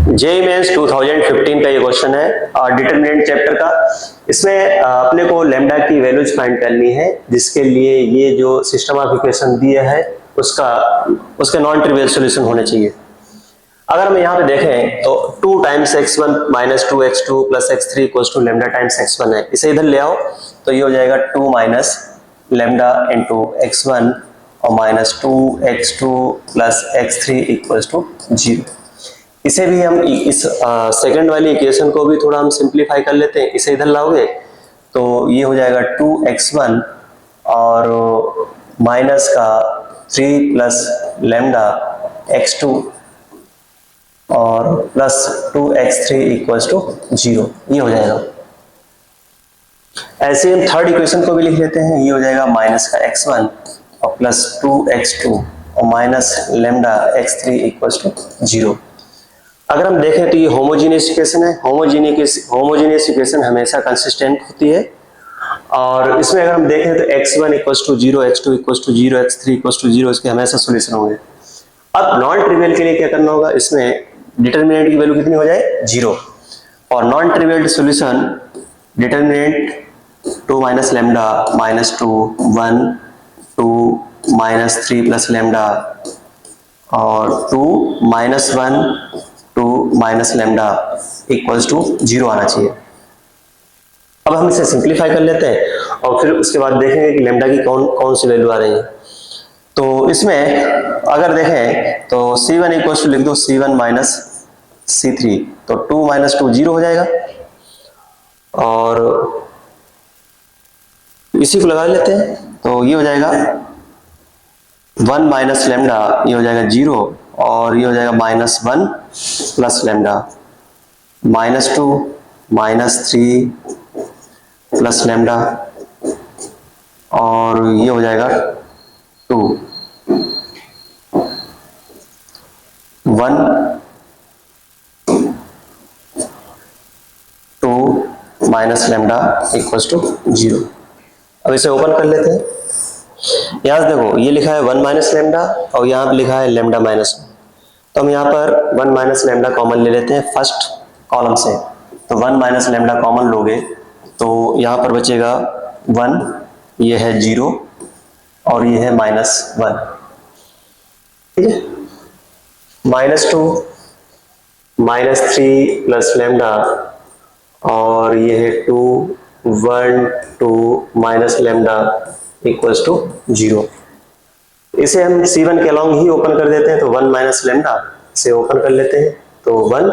JEE mains 2015 का ये question है और डिटरमिनेंट चैप्टर का। इसमें अपने को लैम्डा की वैल्यूज फाइंड करनी है, जिसके लिए ये जो सिस्टम ऑफ इक्वेशन दिया है उसके नॉन ट्रिवियल सॉल्यूशन होने चाहिए। अगर हम यहाँ पे देखें तो 2 times x1 minus 2x2 plus x3 equals to lambda times x1 है। इसे इधर ले आओ तो ये हो जाएगा 2 माइनस लैम्डा इंटू x1 और minus 2x2 plus x3 equals to 0। इसे भी हम इस सेकंड वाली इक्वेशन को भी थोड़ा हम सिंप्लीफाई कर लेते हैं। इसे इधर लाओगे तो ये हो जाएगा 2x1 और माइनस का 3 प्लस लैम्डा x2 और प्लस 2x3 इक्वल्स टू 0, ये हो जाएगा। ऐसे हम थर्ड इक्वेशन को भी लिख लेते हैं। ये हो जाएगा माइनस का x1 और प्लस 2x2 और minus lambda x3 equals to 0। अगर हम देखें तो ये होमोजीनियस इक्वेशन है। होमोजीनियस इक्वेशन हमेशा कंसिस्टेंट होती है और इसमें अगर हम देखें तो x1 equals to 0, x2 equals to 0, x3 equals to 0 इसके हमेशा सॉल्यूशन होंगे। अब नॉन ट्रिवियल के लिए क्या करना होगा, इसमें डिटरमिनेंट की वैल्यू कितनी हो जाए 0 और non trivial solution determinant 2 minus lambda minus 2 1 2 minus 3 plus lambda और 2 minus 1 2 minus lambda equals to 0 आना चाहिए। अब हम इसे सिंप्लीफाई कर लेते हैं और फिर उसके बाद देखेंगे कि लैम्डा की कौन सी वैल्यू आ रही है। तो इसमें अगर देखें तो C1 इक्वल्स टू लिख दो C1 माइनस C3, तो 2 माइनस 2 0 हो जाएगा और इसी को लगा लेते हैं तो ये हो जाएगा 1 माइनस लैम्डा, ये हो जाएगा 0 और ये हो जाएगा minus 1 plus lambda minus 2 minus 3 plus lambda और ये हो जाएगा 2 1 2 माइनस लैम्डा इक्वल्स टू 0। अब इसे ओपन कर लेते हैं। यहां देखो ये लिखा है 1 माइनस लैम्डा और यहाँ पे लिखा है लैम्डा माइनस 1, तो हम यहाँ पर 1 माइनस लैम्डा कॉमन ले लेते हैं फर्स्ट कॉलम से। तो 1 माइनस लैम्डा कॉमन लोगे तो यहाँ पर बचेगा 1, ये है 0 और ये है माइनस 1, ठीक है। माइनस 2 माइनस 3 प्लस लैम्डा और ये है 2 1 2 माइनस लैम्डा इक्वल्स टू 0। इसे हम C1 के अलॉन्ग ही ओपन कर देते हैं, तो 1 माइनस लैम्डा से ओपन कर लेते हैं तो 1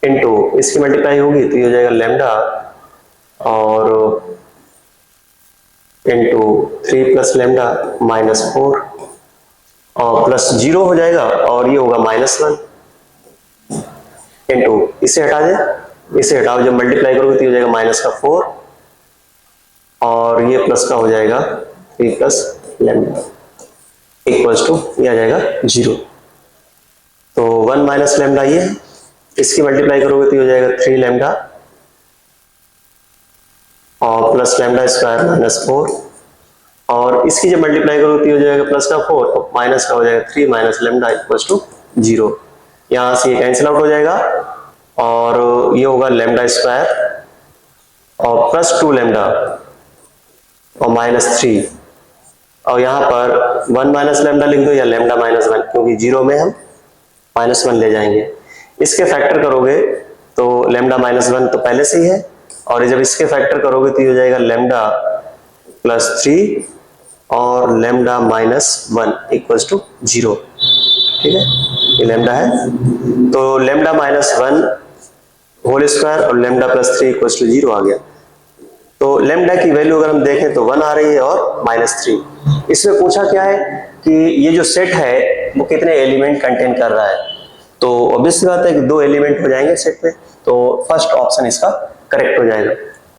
इंटू इसकी मल्टीप्लाई होगी तो ये हो जाएगा लैम्डा और इंटू 3 प्लस लैम्डा माइनस 4 और प्लस 0 हो जाएगा और ये होगा माइनस 1 इंटू इसे हटा दे, इसे हटाओ, जब मल्टीप्लाई करोगे तो ये हो जाएगा माइनस का 4 और ये प्लस का हो जाएगा 3 प्लस लैम्डा इक्वल्स टू ये आ जाएगा 0। तो 1 माइनस लैम्डा ये, इसकी मल्टीप्लाई करोगे तो ये हो जाएगा 3 लैम्डा और प्लस लैम्डा स्क्वायर माइनस 4 और इसकी जब मल्टीप्लाई करोगे तो ये हो जाएगा प्लस का 4 और माइनस का हो जाएगा 3 माइनस लैम्डा इक्वल्स टू 0। यहाँ से ये कैंसिल आउट हो जाएगा और ये होगा लैम्डा स्क्वायर और प्लस 2 लैम्डा और माइनस 3 और यहाँ पर 1 माइनस लैम्डा लिख दो या लैम्डा माइनस 1, क्योंकि 0 में हम माइनस 1 ले जाएंगे। इसके फैक्टर करोगे तो लैम्डा माइनस 1 तो पहले से ही है और जब इसके फैक्टर करोगे तो ये हो जाएगा लैम्डा प्लस 3 और लैम्डा माइनस 1 इक्वल्स टू 0, ठीक है। ये लैम्डा है तो लैम्डा माइनस 1 होल स्क्वायर और लैम्डा प्लस 3 इक्वल्स टू 0 आ गया। तो लैम्डा की वैल्यू अगर हम देखें तो 1 आ रही है और माइनस 3। इसमें पूछा क्या है कि ये जो सेट है वो कितने एलिमेंट कंटेन कर रहा है, तो ऑब्वियस सी बात है कि 2 एलिमेंट हो जाएंगे सेट में, तो फर्स्ट ऑप्शन इसका करेक्ट हो जाएगा।